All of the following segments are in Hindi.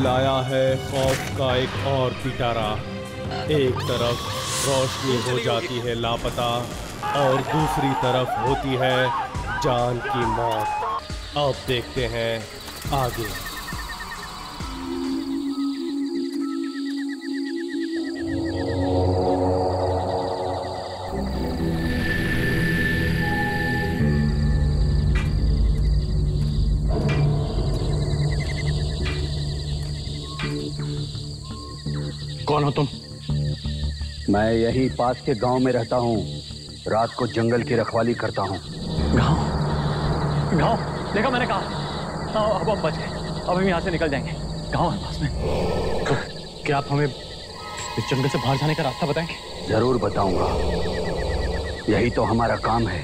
लाया है खौफ का एक और पिटारा। एक तरफ रोशनी हो जाती है लापता और दूसरी तरफ होती है जान की मौत। अब देखते हैं आगे। कौन हो तुम? मैं यही पास के गांव में रहता हूँ। रात को जंगल की रखवाली करता हूँ। गांव देखा मैंने कहा। अब हम बच गए। अब हम यहाँ से निकल जाएंगे। गांव है पास में। तो क्या आप हमें इस जंगल से बाहर जाने का रास्ता बताएंगे? जरूर बताऊंगा, यही तो हमारा काम है।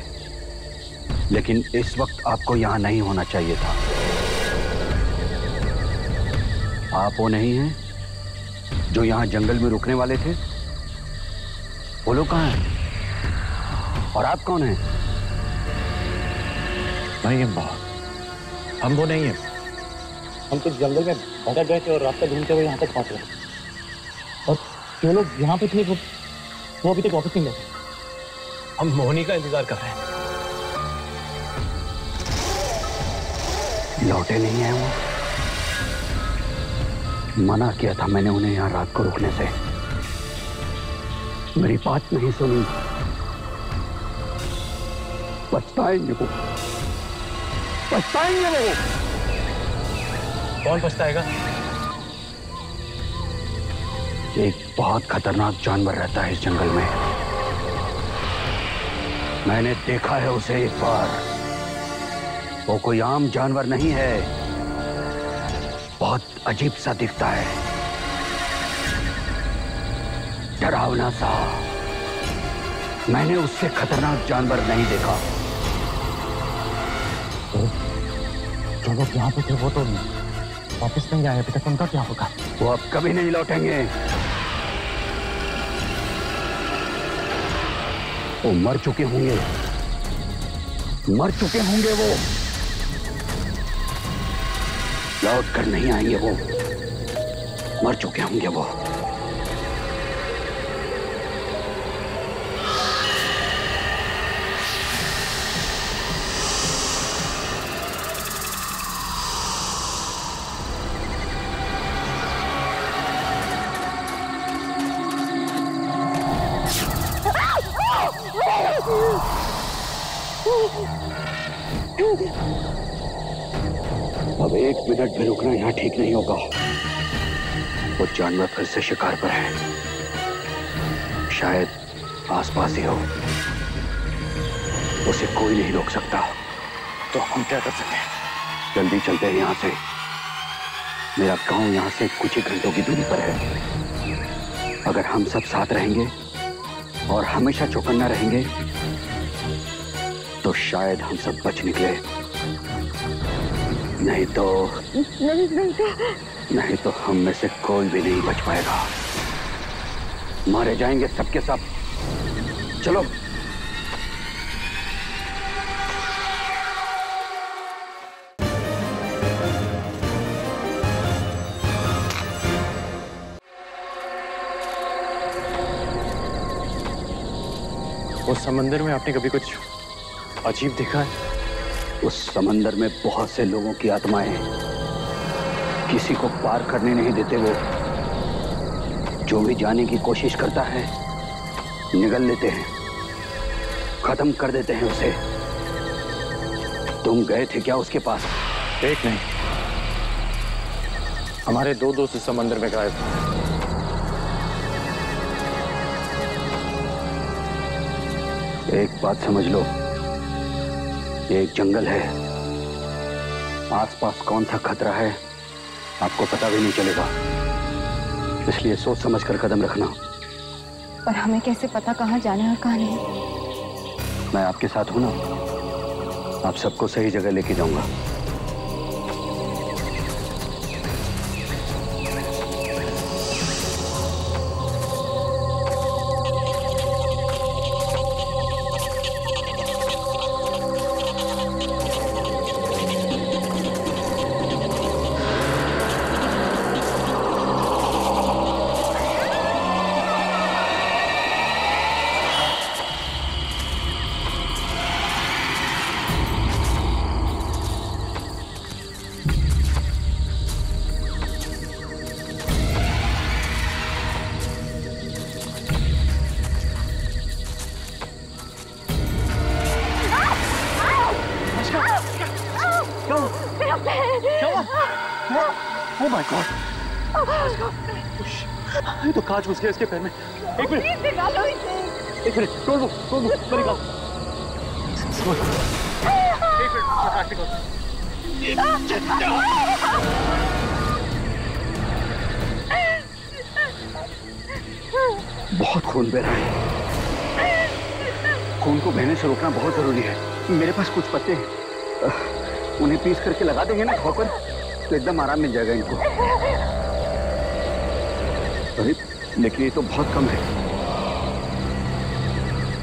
लेकिन इस वक्त आपको यहाँ नहीं होना चाहिए था। आप वो नहीं हैं जो यहाँ जंगल में रुकने वाले थे? वो लोग कहाँ हैं? और आप कौन हैं? नहीं हम वो नहीं है। हम तो जंगल में भटक गए थे और रास्ता ढूंढते हुए यहाँ तक पहुंच गए। और जो लोग यहाँ पे थे वो अभी तक वापस नहीं लौटे। हम मोहनी का इंतजार कर रहे हैं। लौटे नहीं है वो? मना किया था मैंने उन्हें यहाँ रात को रुकने से। मेरी बात नहीं सुनी। पछताएंगे वो, पछताएंगे वो। कौन पछताएगा? एक बहुत खतरनाक जानवर रहता है इस जंगल में। मैंने देखा है उसे एक बार। वो कोई आम जानवर नहीं है, बहुत अजीब सा दिखता है, डरावना सा। मैंने उससे खतरनाक जानवर नहीं देखा। तो जो लोग यहाँ पे थे वो तो वापस नहीं आए अभी तक। उनका क्या होगा? वो अब कभी नहीं लौटेंगे। वो मर चुके होंगे, मर चुके होंगे। वो लौट कर नहीं आएंगे। वो मर चुके होंगे। वो अब एक मिनट भी रुकना यहाँ ठीक नहीं होगा। वो जानवर फिर से शिकार पर है। शायद आसपास ही हो। उसे कोई नहीं रोक सकता। तो हम क्या कर सकते हैं? जल्दी चलते हैं यहाँ से। मेरा गांव यहाँ से कुछ ही घंटों की दूरी पर है। अगर हम सब साथ रहेंगे और हमेशा चौकन्ना रहेंगे तो शायद हम सब बच निकले। नहीं तो हम में से कोई भी नहीं बच पाएगा। मारे जाएंगे सबके सब। चलो। उस समंदर में आपने कभी कुछ अजीब देखा है? उस समंदर में बहुत से लोगों की आत्माएं किसी को पार करने नहीं देते। वो जो भी जाने की कोशिश करता है निगल लेते हैं, खत्म कर देते हैं उसे। तुम गए थे क्या उसके पास? एक नहीं, हमारे दो दोस्त इस समंदर में गायब थे। एक बात समझ लो, ये एक जंगल है। आसपास कौन सा खतरा है आपको पता भी नहीं चलेगा। इसलिए सोच समझ कर कदम रखना। पर हमें कैसे पता कहाँ जाना है और कहाँ नहीं? मैं आपके साथ हूं ना, आप सबको सही जगह लेके जाऊंगा। माय गॉड, ये तो कांच घुस गया इसके पैर में। एक मिनट, निकालो इसे। एक मिनट, तोड़ दो मेरी बात। एक मिनट, कांच निकाल। बहुत खून बह रहा है। खून को बहने से रोकना बहुत जरूरी है। मेरे पास कुछ पत्ते हैं, उन्हें पीस करके लगा देंगे ना घाव पर तो एकदम आराम मिल जाएगा इनको। अरे लेकिन ये तो बहुत कम है।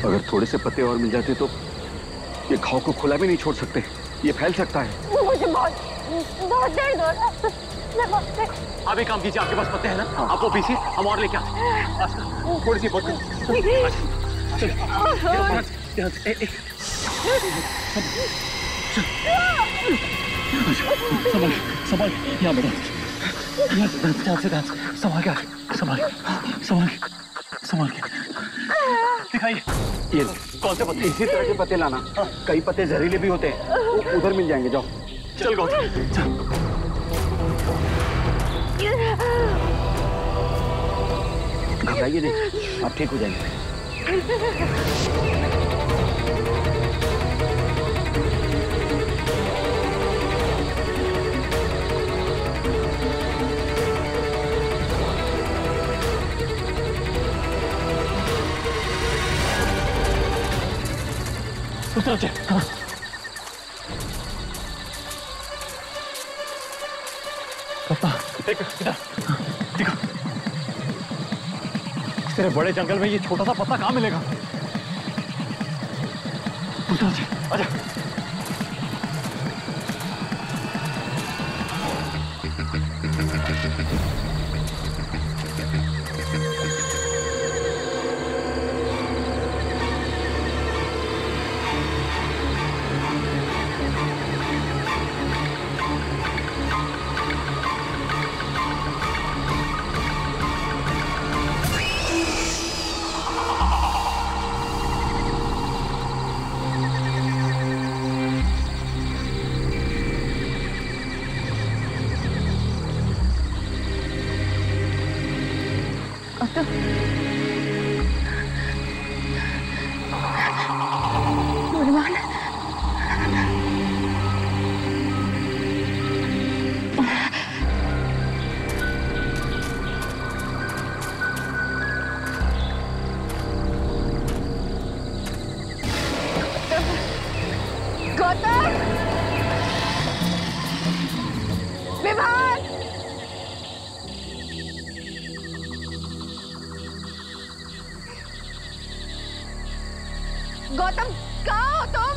अगर थोड़े से पत्ते और मिल जाते तो ये घाव को खुला भी नहीं छोड़ सकते, ये फैल सकता है। मुझे बहुत दर्द हो रहा है। आप एक काम कीजिए, आपके पास पत्ते हैं ना, आप वो पीसिए, हम और लेके आते हैं। थोड़ी सी बहुत संभाल, यहाँ बेटा, संभाल के दिखाइए। ये कौन से पत्ते? इसी तरह के पत्ते लाना। कई पत्ते जहरीले भी होते हैं, उधर मिल जाएंगे। जाओ चल गौतम, चल। घबराइए नहीं, आप ठीक हो जाएंगे। उस तरफ से। हाँ। पत्ता देख इधर, देखो। तेरे बड़े जंगल में ये छोटा सा पत्ता कहाँ मिलेगा? उस तरफ से, आजा। गौतम, कहाँ हो तुम?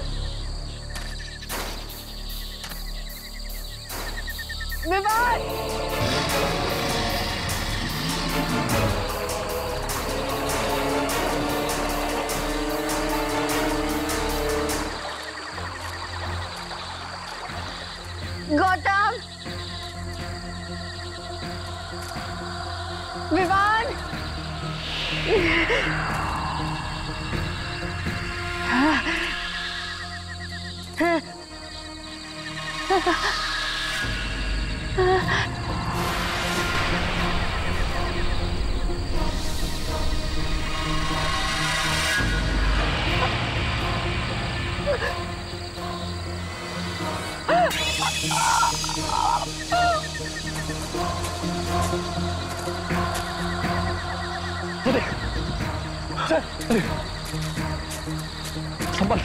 विवान! गौतम! विवान! संभाल।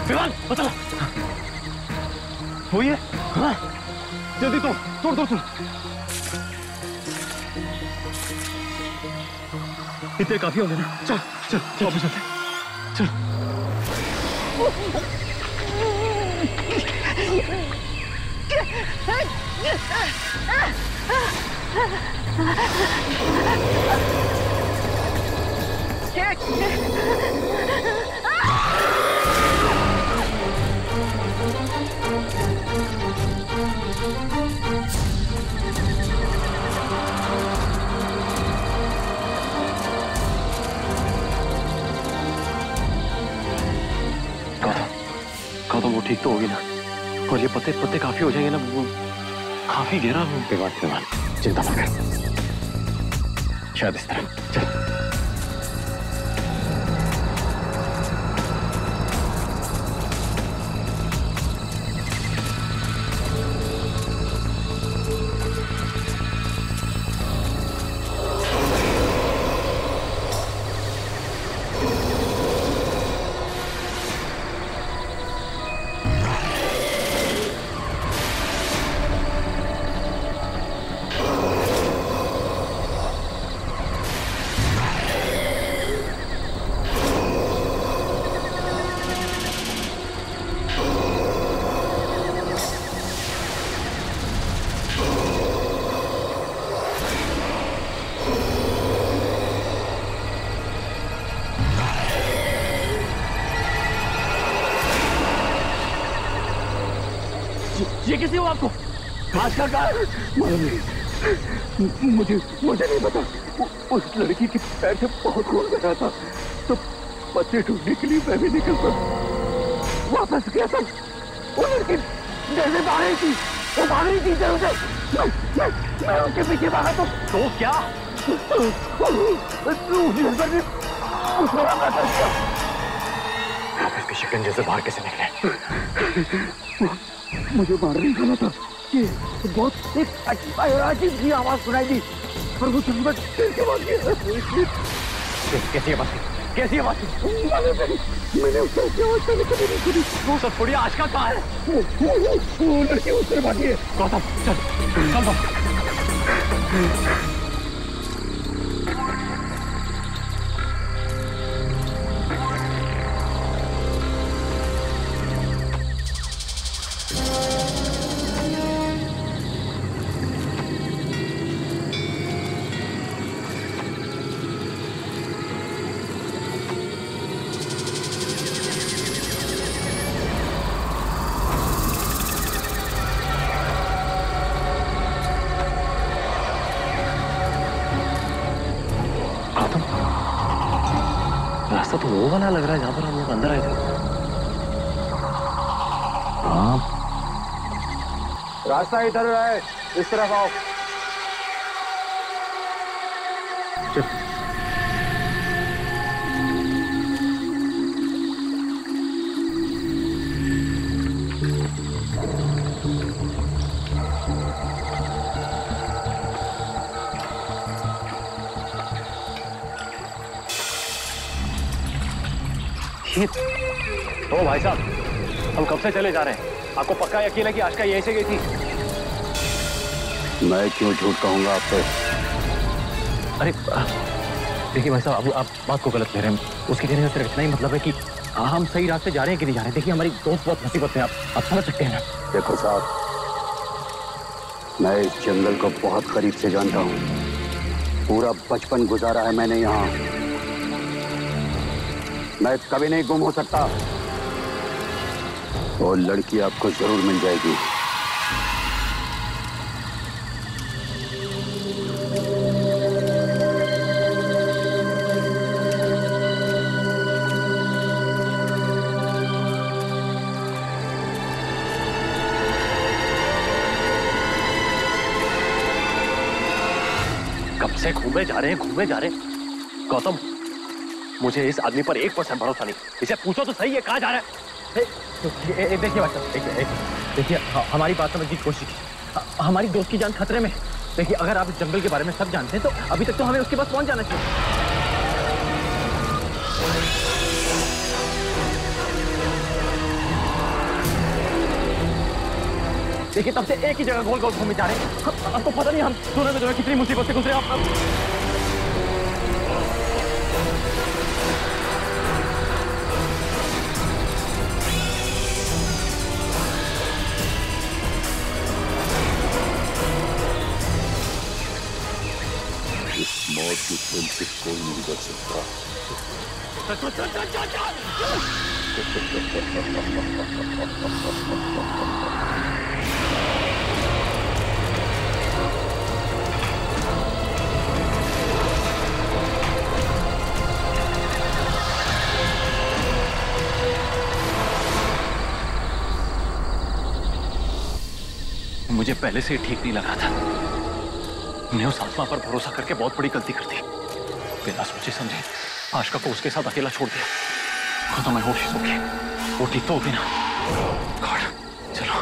विवान, बता। हुई है? हाँ। जल्दी तोड़। इतने काफी होंगे ना? चल वापस चलते। चल। गौतम, वो ठीक तो होगी ना? और ये पत्ते पत्ते काफी हो जाएंगे ना, वो काफी गहरा हो। विमान चिंता मत कर, शायद इस तरह। चल ये किसी हो आपको? आज का मुझे नहीं पता। उस लड़की के पैर से बहुत खून बह रहा था, तो पत्ते ढूंढने के लिए मैं भी निकल पड़ा। वापस गया था, वो लड़की जैसे भाग रही थी, वो भाग रही थी इधर उधर। मैं उसके पीछे भागा तो क्या? इसके शिकंजे से बाहर कैसे निकले? मुझे मार नहीं खाना था कि बहुत एक अजीब सी आवाज सुनाई दी और वो चंबक कैसी आवाज कैसी आवाज मैंने उससे आवाज पहले कभी नहीं सुनी। वो सब थोड़ी आज का कहाँ है? वो लड़की उस तरफ भागी है। गौतम चल चल दो। रास्ता तो वो वाला लग रहा है जहां पर हम लोग अंदर आए थे। हाँ रास्ता इधर है, इस तरफ आओ। ओ भाई साहब, हम कब से चले जा रहे हैं? आपको पक्का यकीन है कि आशका यहीं से गई थी? मैं क्यों झूठ कहूंगा आपसे? अरे देखिए भाई साहब, आप बात को गलत कह रहे हैं। उसके कहने का सिर्फ इतना ही मतलब है कि हम सही रास्ते जा रहे हैं कि नहीं जा रहे हैं। देखिए हमारी दोस्त बहुत मुसीबत में, आप समझ सकते हैं ना। देखो साहब, मैं इस जंगल को बहुत करीब से जानता हूँ। पूरा बचपन गुजारा है मैंने यहाँ। मैं कभी नहीं गुम हो सकता। वो लड़की आपको जरूर मिल जाएगी। कब से घूमे जा रहे हैं गौतम, मुझे इस आदमी पर 1% भरोसा नहीं। इसे पूछो तो सही है कहाँ जा रहा है। देखिए भाई साहब, देखिए हमारी बात समझने की कोशिश कीजिए। हमारी दोस्त की जान खतरे में। देखिए अगर आप इस जंगल के बारे में सब जानते हैं तो अभी तक तो हमें उसके पास पहुंच जाना चाहिए। देखिए तब से एक ही जगह गोल गोल घूमे जा रहे हैं। आपको पता नहीं हम दोनों में कितनी मुसीबत से गुजरे। आप मौत की फिल्म से कोई नहीं बच सकता। मुझे पहले से ही ठीक नहीं लगा था। मैंने उस आत्मा पर भरोसा करके बहुत बड़ी गलती कर दी। बिना सोचे समझे आशिका को उसके साथ अकेला छोड़ दिया। खुदा मैं होश सो गई, वो ठीक तो होगी ना? गॉड, चलो।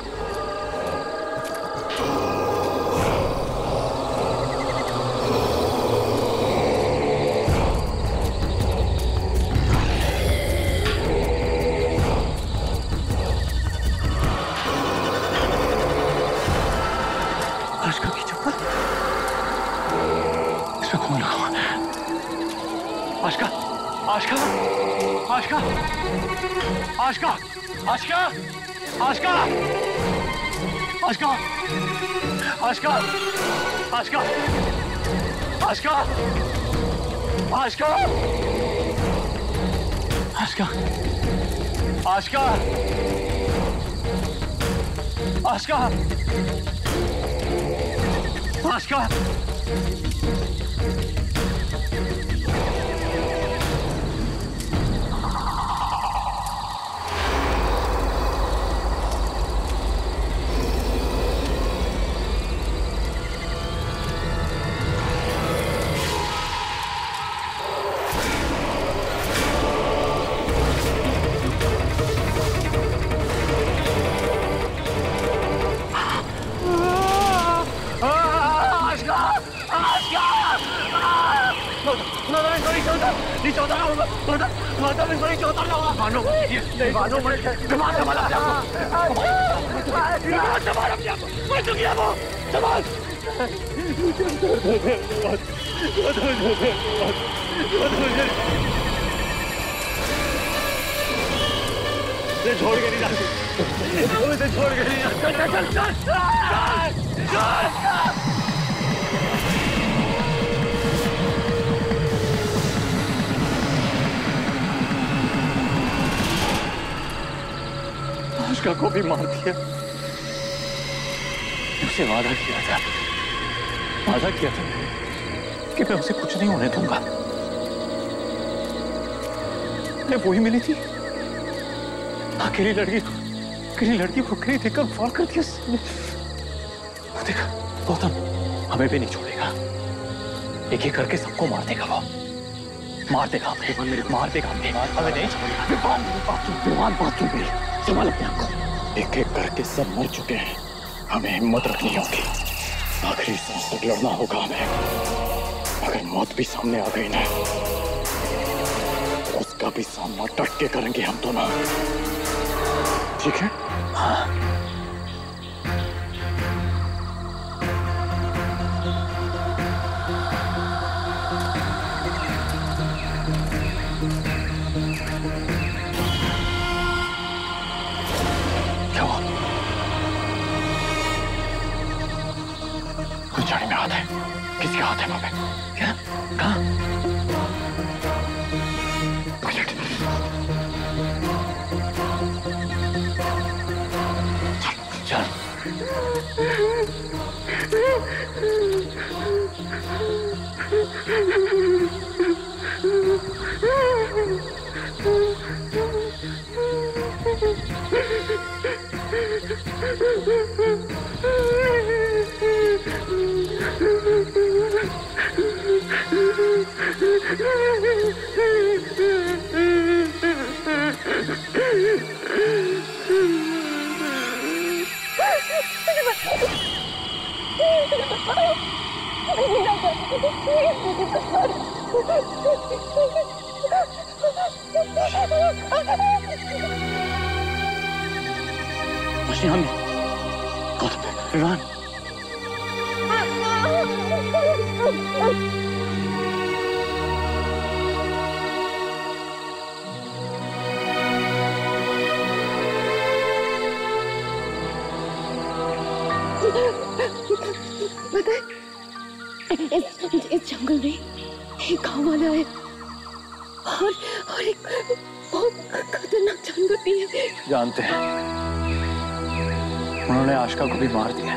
आशिका की चप्पल इसमें कौन लगा? आशिका, आशिका, आशिका, आशिका, आशिका, आशिका, आशिका, आशिका, आशिका, आशिका, आशिका, आशिका, आशिका, आशिका, आशिका, छोड़ के नहीं जाती, छोड़ के नहीं जाती। चल चल चल चल चल। आशिका को भी मार दिया। उसे वादा किया था कि मैं उसे कुछ नहीं होने दूंगा। मैं वही मिली थी, अकेली लड़की भुखरी देखकर फाड़ कर दिया। देखा गौतम हमें भी नहीं छोड़ेगा, एक एक करके सबको मार देगा। वो मार देगा हमें हमें नहीं छोड़ेगा। बात चुप गई, संभाल अपने आप को। एक एक करके सब मर चुके हैं, हमें हिम्मत रखनी होगी। आखिरी सांस तक लड़ना होगा हमें। अगर मौत भी सामने आ गई ना, उसका भी सामना डट के करेंगे हम दोनों, ठीक है? हाँ। झाड़ी में हाथ है, किसके हाथ है वहां पे? क्या? कहाँ? चल Run. इस जंगल में एक गांव वाला है और एक बहुत खतरनाक जानवर भी है। जानते हैं, उन्होंने आशिका को भी मार दिया।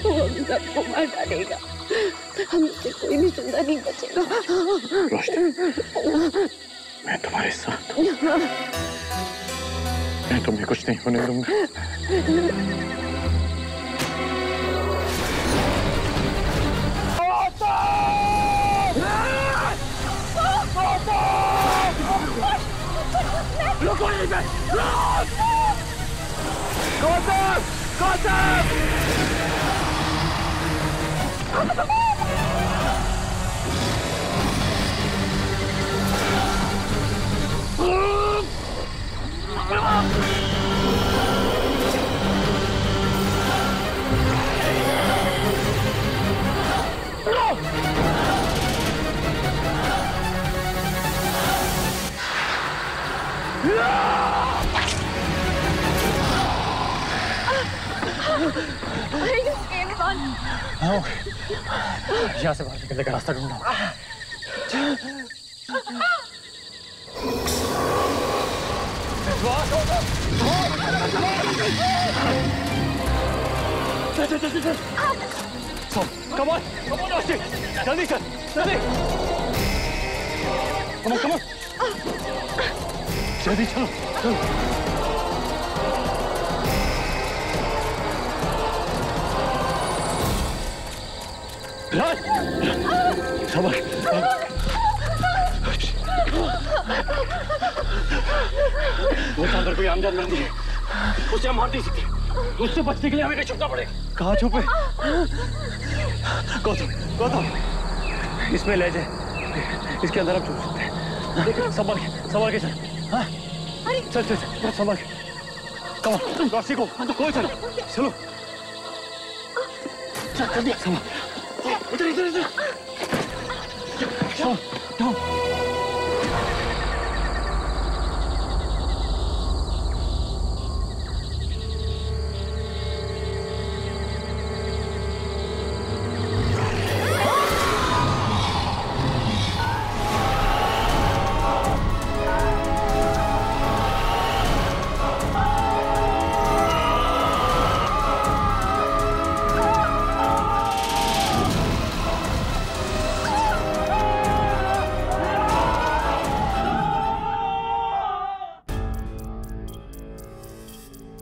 वो हम सबको मार डालेगा, हम से कोई भी जिंदा नहीं बचेगा। रोशनी, मैं तुम्हारे साथ हूँ। मैं तुम्हें कुछ नहीं होने दूंगा। रुको यहीं पे! गौतम! गौतम! यहाँ से बाहर निकलने का रास्ता ढूंढना। Come on, Roshi, जल्दी चल, जल्दी। Come on, जल्दी चलो, राज, समर, वो अंदर कोई आमजान बंदी है, उसे हम मार नहीं सकते, उससे बचने के लिए हमें छुपना पड़ेगा। कहाँ छुपे? गौतम, इसमें ले जाए, इसके अंदर हम छुप सकते हैं। संभाल के चल, हाँ? चल, संभाल के, कम ऑन, रॉसी को, कोई चलो, चल, जल्दी, संभाल, इधर, डाउन।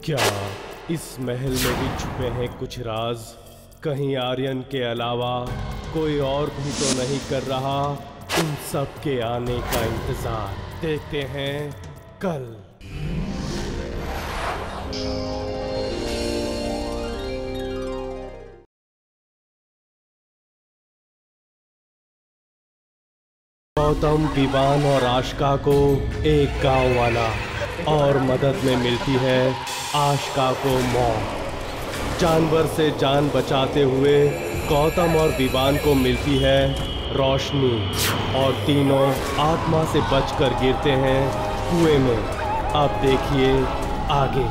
क्या इस महल में भी छुपे हैं कुछ राज? कहीं आर्यन के अलावा कोई और भी तो नहीं कर रहा उन सब के आने का इंतजार? देखते हैं कल। गौतम, विवान और आशिका को एक गांव वाला और मदद में मिलती है आशिका को मौत। जानवर से जान बचाते हुए गौतम और विवान को मिलती है रोशनी और तीनों आत्मा से बचकर गिरते हैं कुएं में। अब देखिए आगे।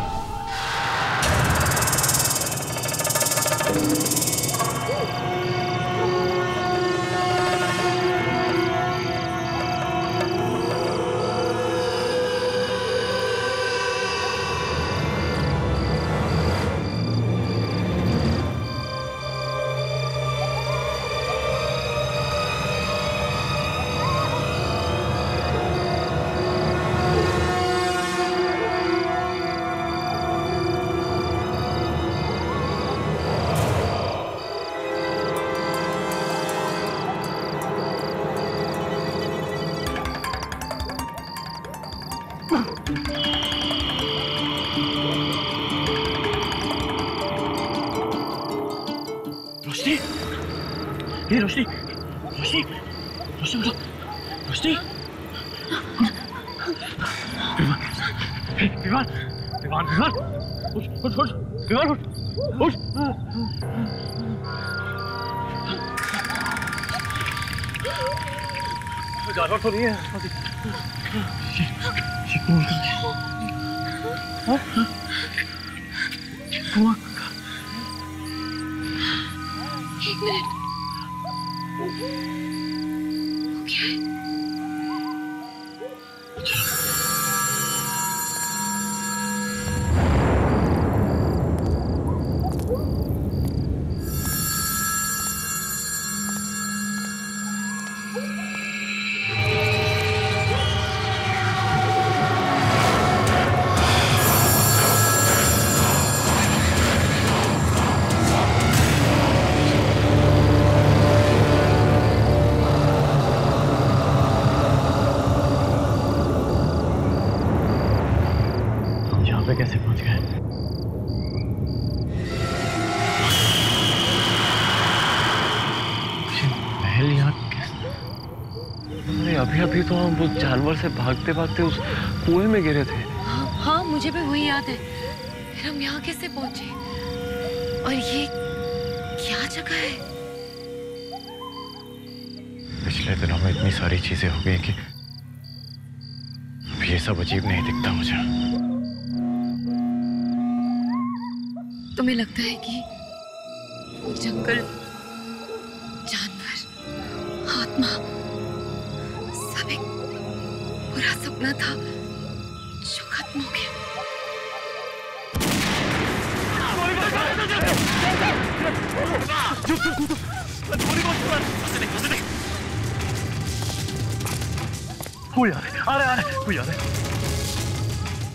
रोशनी, विवान, उठ। जानवर तो नहीं है। एक मिनट। कैसे पहुंच गए? महल यहाँ कैसे? अभी अभी तो हम उस जानवर से भागते भागते उस कुएं में गिरे थे। हाँ, मुझे भी वही याद है। फिर हम यहाँ कैसे पहुंचे? और ये क्या जगह है? पिछले दिनों में इतनी सारी चीजें हो गई कि ये सब अजीब नहीं दिखता मुझे। तुम्हें लगता है कि जंगल, जानवर, आत्मा सब एक बुरा सपना था जो खत्म हो गया? कोई आ रहा है, कोई आ रहा है।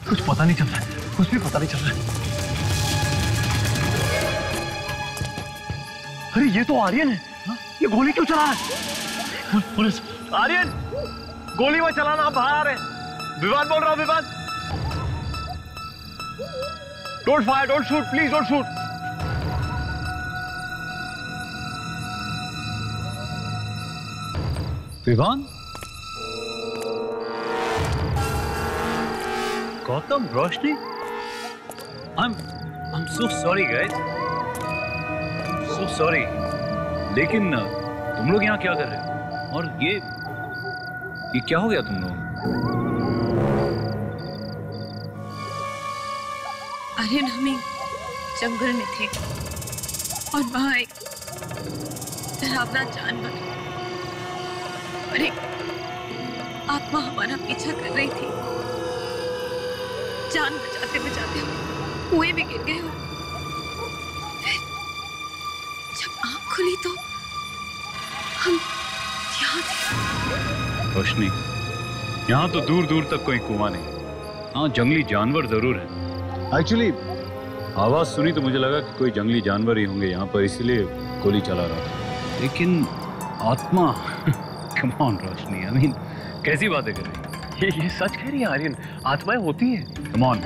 कुछ पता नहीं चल रहा है, कुछ भी पता नहीं चल रहा है। अरे ये तो आर्यन है। ये गोली क्यों चला रहा है? पुलिस! आर्यन, गोली मत चलाना, आप बाहर आ रहे हैं। विवान बोल रहा हूं, Vivaan. Don't fire, don't shoot, please don't shoot. Vivaan? Gautam, Roshni? I'm so sorry guys. So sorry. लेकिन तुम लोग यहाँ क्या कर रहे हो? और ये क्या हो गया तुम लोग? आर्यन, हम जंगल में थे और वहां एक डरावना जानवर और एक आत्मा हमारा पीछा कर रही थी। जान बचाते बचाते हम कुएं में गिर गए। फिर जब आंख खुली तो हम यहाँ थे। रोशनी, यहाँ तो दूर दूर तक कोई कुआं नहीं। हाँ, जंगली जानवर जरूर है। एक्चुअली आवाज सुनी तो मुझे लगा कि कोई जंगली जानवर ही होंगे यहाँ पर, इसलिए गोली चला रहा था। लेकिन आत्मा come on Roshni, I mean कैसी बातें कर रही है? ये सच कह रही है आर्यन, आत्माएं होती हैं। कम ऑन,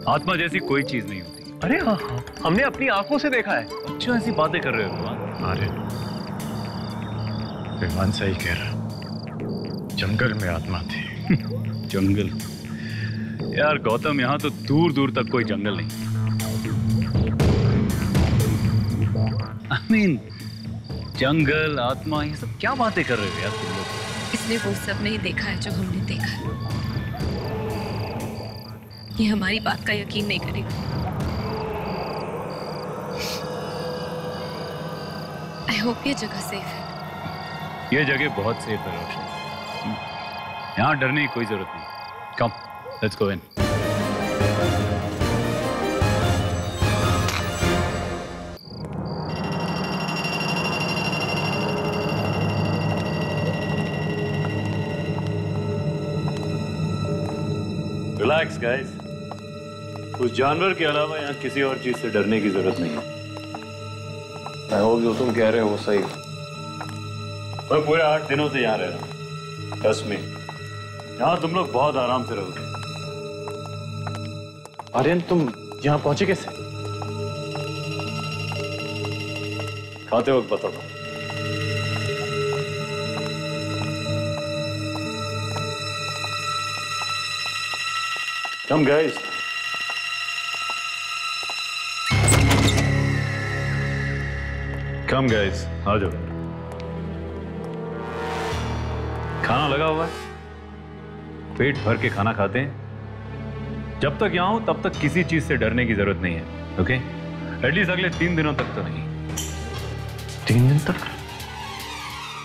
आत्मा जैसी कोई चीज नहीं होती। अरे हाँ, हमने अपनी आंखों से देखा है। अच्छा, ऐसी बातें कर रहे हो विवान? आर्यन, विवान सही कह रहा, जंगल में आत्मा थी। जंगल? यार गौतम, यहाँ तो दूर दूर तक कोई जंगल नहीं। आई मीन जंगल, आत्मा, ये सब क्या बातें कर रहे हो यार तुम लोग? इसने वो सब नहीं देखा है जो हमने देखा है। ये हमारी बात का यकीन नहीं करेगा। आई होप ये जगह सेफ है। ये जगह बहुत सेफ है रोशनी, यहाँ डरने की कोई जरूरत नहीं। Come, let's go in. Relax guys, उस जानवर के अलावा यहाँ किसी और चीज से डरने की जरूरत नहीं है। मैं होप जो तुम कह रहे हो वो सही। मैं पूरे 8 दिनों से यहाँ रह रहा हूँ। ट्रस्ट मी, यहाँ तुम लोग बहुत आराम से रहोगे। आर्यन, तुम यहाँ पहुंचे कैसे? खाते वक्त बताता हूँ। Come guys. Come guys, आ जाओ। खाना लगा हुआ है, पेट भर के खाना खाते हैं। जब तक यहाँ हूं तब तक किसी चीज से डरने की जरूरत नहीं है, ओके? एटलीस्ट अगले 3 दिनों तक तो नहीं। 3 दिन तक?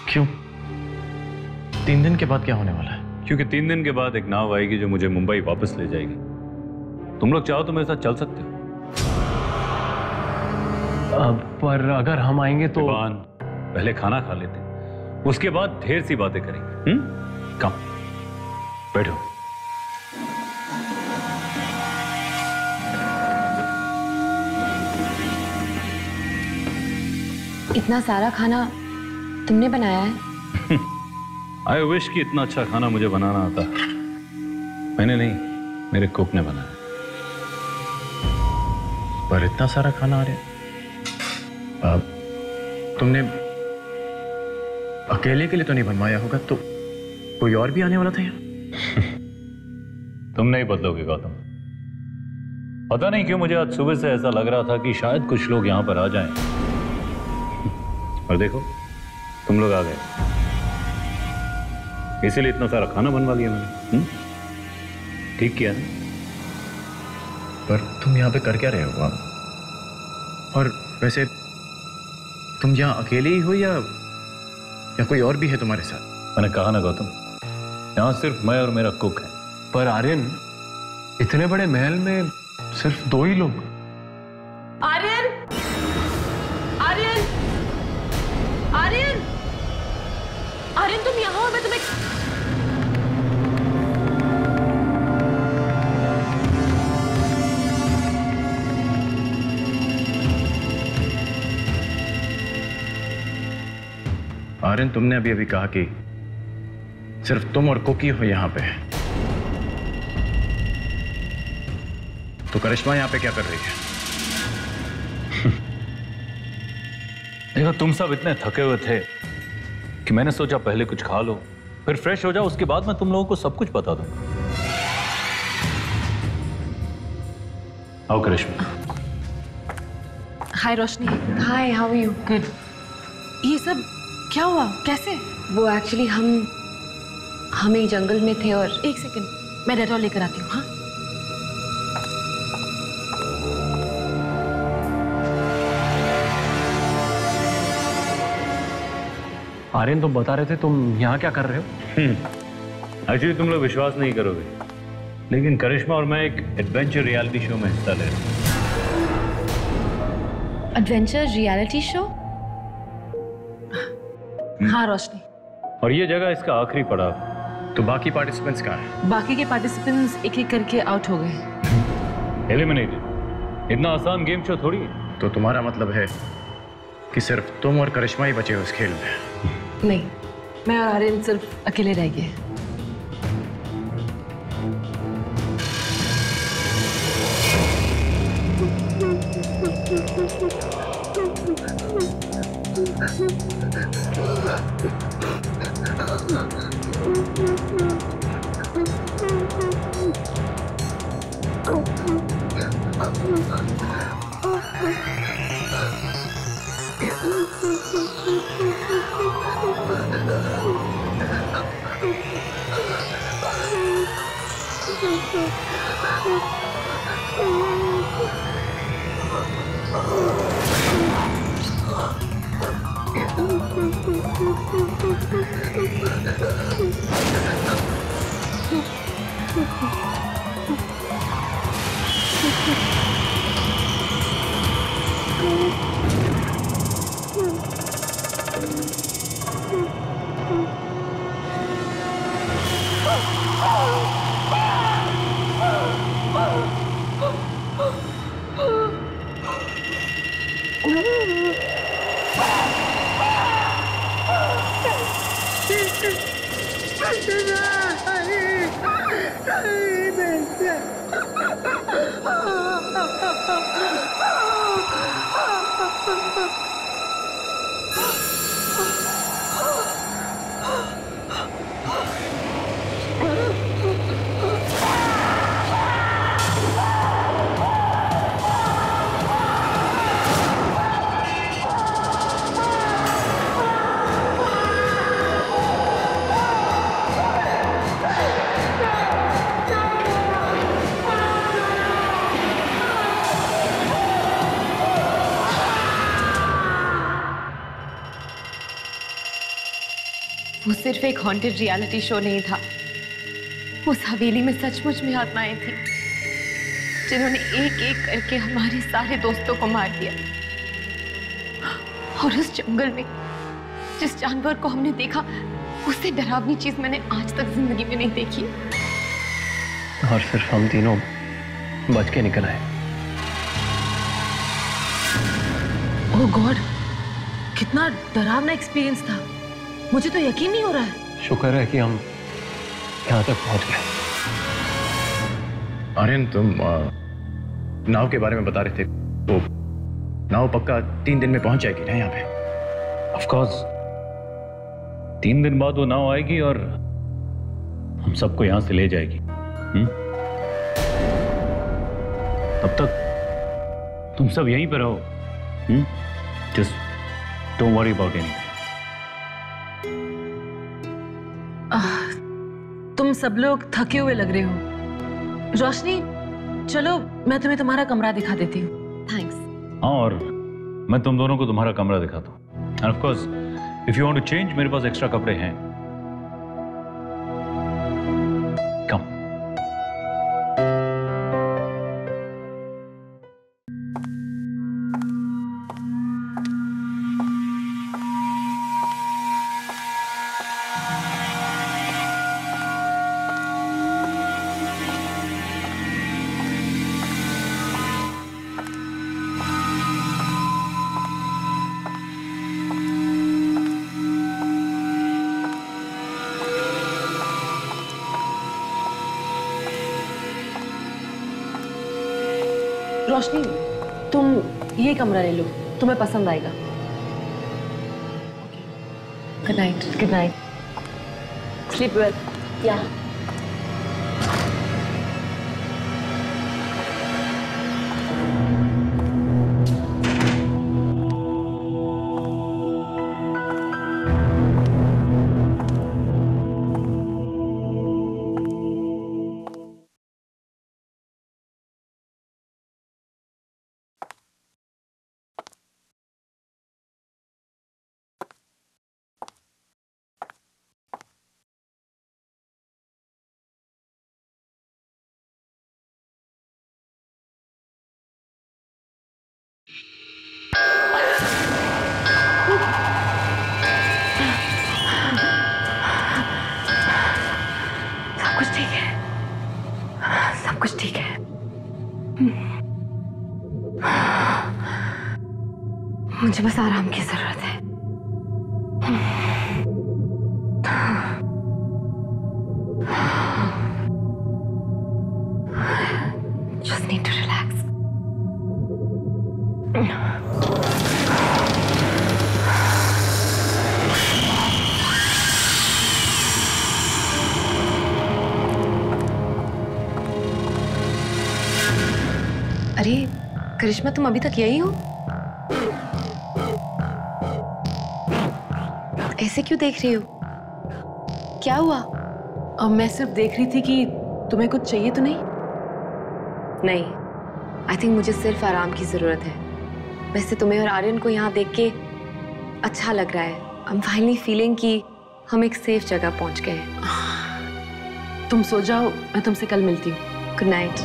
क्यों? 3 दिन के बाद क्या होने वाला है? क्योंकि 3 दिन के बाद एक नाव आएगी जो मुझे मुंबई वापस ले जाएगी। तुम लोग चाहो तो मेरे साथ चल सकते हो। पर अगर हम आएंगे तो? पहले खाना खा लेते हैं, उसके बाद ढेर सी बातें करेंगे। कम, बैठो। इतना सारा खाना तुमने बनाया है? आई विश कि इतना अच्छा खाना मुझे बनाना आता। मैंने नहीं, मेरे कुक ने बनाया। पर इतना सारा खाना आ रहा है। तुमने अकेले के लिए तो नहीं बनवाया होगा, तो कोई और भी आने वाला था यहाँ? तुम नहीं बदलोगे गौतम। पता नहीं क्यों मुझे आज सुबह से ऐसा लग रहा था कि शायद कुछ लोग यहां पर आ जाएं। और देखो तुम लोग आ गए, इसीलिए इतना सारा खाना बनवा लिया मैंने। ठीक किया ना? पर तुम यहाँ पे कर क्या रहे हो? और वैसे तुम यहाँ अकेले ही हो या कोई और भी है तुम्हारे साथ? मैंने कहा ना गौतम, यहाँ सिर्फ मैं और मेरा कुक है। पर आर्यन, इतने बड़े महल में सिर्फ 2 ही लोग। आर्यन, आर्यन, आर्यन, आर्यन तुम यहाँ हो? मैं तुम्हें आर्यन, तुमने अभी अभी कहा कि सिर्फ तुम और कुकी हो यहाँ पे, तो करिश्मा यहाँ पे क्या कर रही है? देखो तुम सब इतने थके हुए थे कि मैंने सोचा पहले कुछ खा लो, फिर फ्रेश हो जाओ, उसके बाद मैं तुम लोगों को सब कुछ बता दूंगा। आओ करिश्मा। हाय रोशनी। हाय, हाउ आर यू? गुड। ये सब क्या हुआ? कैसे? वो एक्चुअली हम एक जंगल में थे और एक सेकंड, मैं डेटॉल लेकर आती हूँ। हाँ, आर्यन, तुम बता रहे थे तुम यहाँ क्या कर रहे हो? एक्चुअली तुम लोग विश्वास नहीं करोगे, लेकिन करिश्मा और मैं एक एडवेंचर रियलिटी शो में हिस्सा ले रहे हैं। Adventure reality show? हाँ रोशनी। और ये जगह इसका आखिरी पड़ाव। तो बाकी पार्टिसिपेंट्स कहाँ हैं? बाकी के पार्टिसिपेंट्स एक एक करके आउट हो गए। एलिमिनेटेड। इतना आसान गेम शो थोड़ी है। तो तुम्हारा मतलब है कि सिर्फ तुम और करिश्मा ही बचे हो इस खेल में? नहीं, मैं और आर्यन सिर्फ अकेले रह गए। वो सिर्फ एक हॉन्टेड रियलिटी शो नहीं था। उस हवेली में सचमुच में आत्माएं थी जिन्होंने एक एक करके हमारे सारे दोस्तों को मार दिया। और उस जंगल में जिस जानवर को हमने देखा, उससे डरावनी चीज मैंने आज तक जिंदगी में नहीं देखी। और सिर्फ हम तीनों बच के निकल आए। ओह गॉड, कितना डरावना एक्सपीरियंस था। मुझे तो यकीन नहीं हो रहा है। शुक्र है कि हम यहाँ तक पहुंच गए। आर्यन, तुम नाव के बारे में बता रहे थे, वो नाव पक्का 3 दिन में पहुंच जाएगी ना यहाँ पे? ऑफ कोर्स 3 दिन बाद वो नाव आएगी और हम सबको यहां से ले जाएगी। तब तक तुम सब यहीं पर रहो। Just don't worry about anything. तुम सब लोग थके हुए लग रहे हो। रोशनी, चलो मैं तुम्हें तुम्हारा कमरा दिखा देती हूँ। थैंक्स। हाँ, और मैं तुम दोनों को तुम्हारा कमरा दिखाता हूँ। And of course if you want to change, मेरे पास एक्स्ट्रा कपड़े हैं। कम। रोशनी, तुम ये कमरा ले लो, तुम्हें पसंद आएगा। Good night. Good night. Sleep well. या सब कुछ ठीक है। सब कुछ ठीक है। मुझे बस आराम की जरूरत है। Just need to relax. अरे करिश्मा, तुम अभी तक यही हो? ऐसे क्यों देख रही हो? क्या हुआ? अब मैं सिर्फ देख रही थी कि तुम्हें कुछ चाहिए तो नहीं। नहीं, आई थिंक मुझे सिर्फ आराम की जरूरत है। वैसे तुम्हें और आर्यन को यहाँ देख के अच्छा लग रहा है। आई एम फाइनली फीलिंग कि हम एक सेफ जगह पहुंच गए हैं। तुम सो जाओ, मैं तुमसे कल मिलती हूँ। Good night.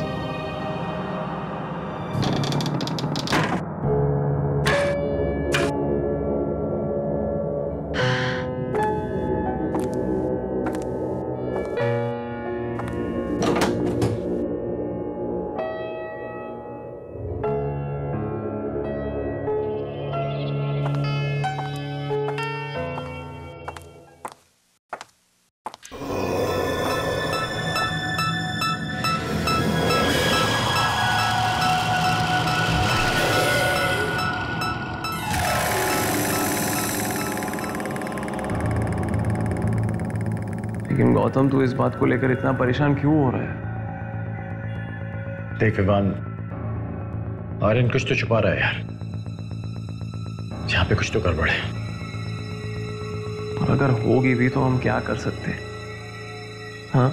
लेकिन गौतम, तू इस बात को लेकर इतना परेशान क्यों हो रहा है? देख विवान, आर्यन कुछ तो छुपा रहा है यार। यहाँ पे कुछ तो गड़बड़ है। और अगर होगी भी तो हम क्या कर सकते? हाँ,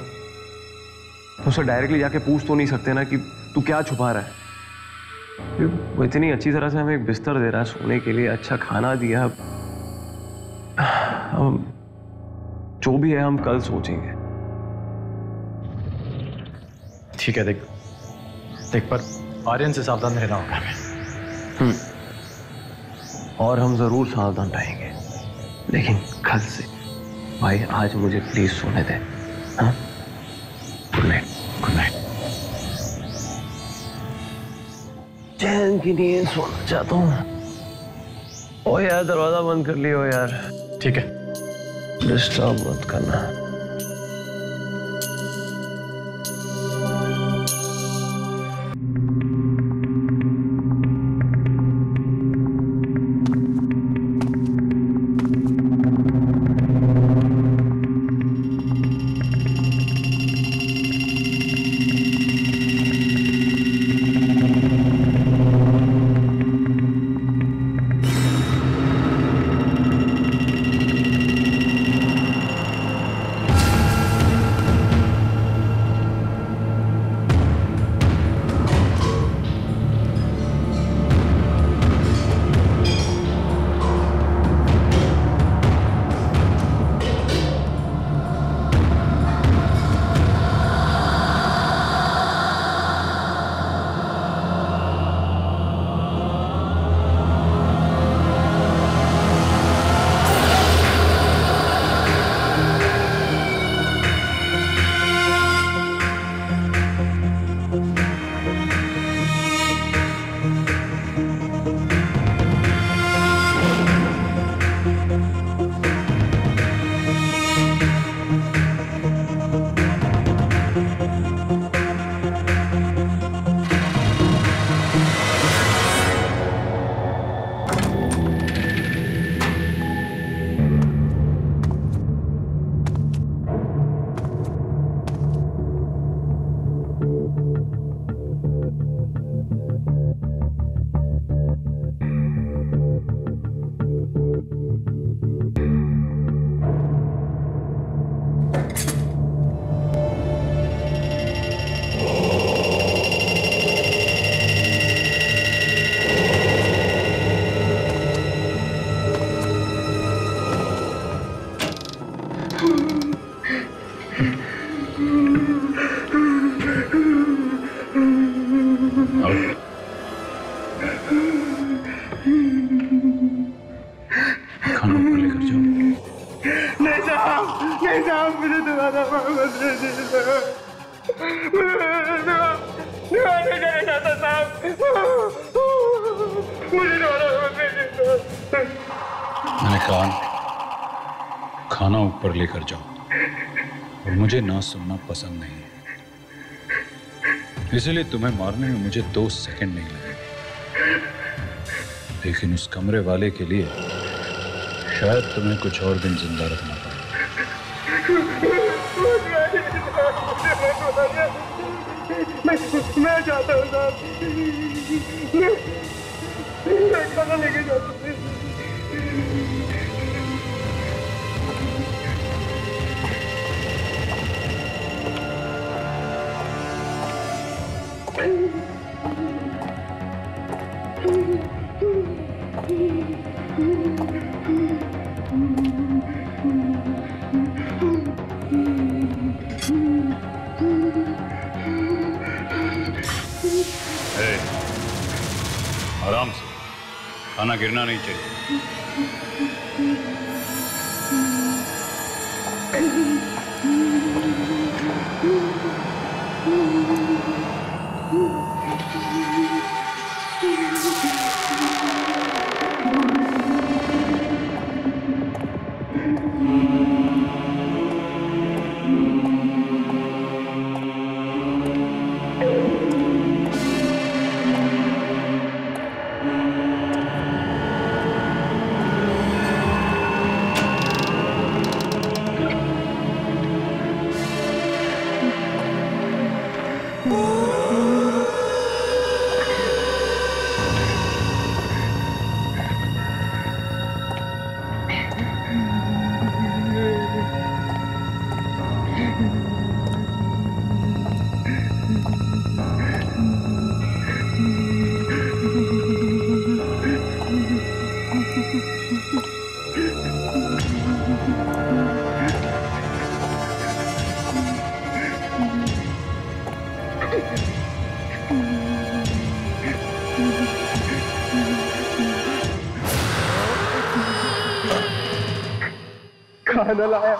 उससे डायरेक्टली जाके पूछ तो नहीं सकते ना कि तू क्या छुपा रहा है। वो इतनी अच्छी तरह से हमें एक बिस्तर दे रहा है सोने के लिए, अच्छा खाना दिया। हम जो भी है हम कल सोचेंगे। ठीक है, देख पर आर्यन से सावधान रहना होगा हमें। और हम जरूर सावधान रहेंगे, लेकिन कल से भाई आज मुझे प्लीज सोने दे। हाँ, गुड नाइट। Good night. चैन की नींद सोना चाहता हूँ। ओ यार, दरवाजा बंद कर लियो यार। ठीक है, डिस्टर्ब मत करना। खाना ऊपर लेकर जाओ। नहीं साहब, नहीं साहब, मुझे दोबारा मत दीजिए। नहीं जाना चाहता साहब, मुझे दोबारा मत दीजिए। मैंने कहा खाना ऊपर लेकर जाओ, और मुझे ना सुनना पसंद नहीं है, इसलिए तुम्हें मारने में मुझे 2 सेकंड नहीं लगे। लेकिन उस कमरे वाले के लिए शायद तुम्हें कुछ और दिन जिंदा रखना पड़े। मैं चाहता हूँ साहब, मैं खाना लेके जाता हूँ। आराम से, खाना गिरना नहीं चाहिए। खाना लाया,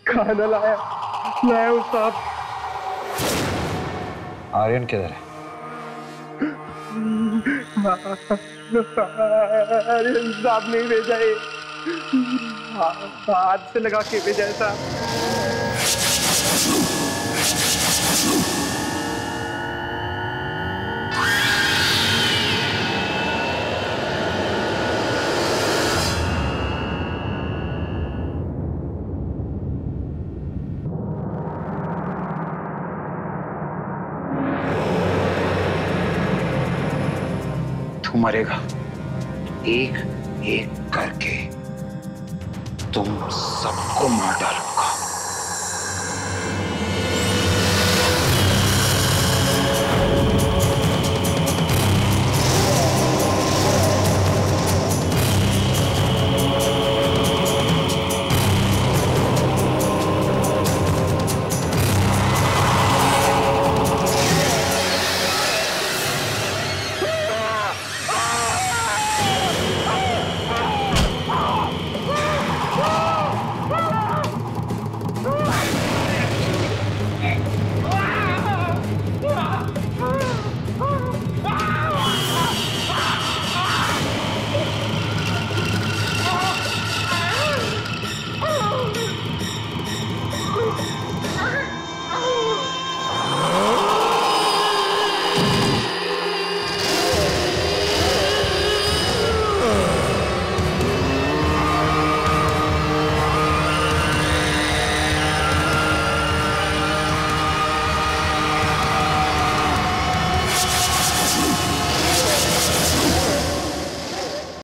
खाना लाया, लाया हूँ साहब। आर्यन किधर है? आर्यन साहब नहीं भेजा है, हाथ से लगा के भेजा है साहब। तू मरेगा एक एक करके, तुम सबको मार डालो।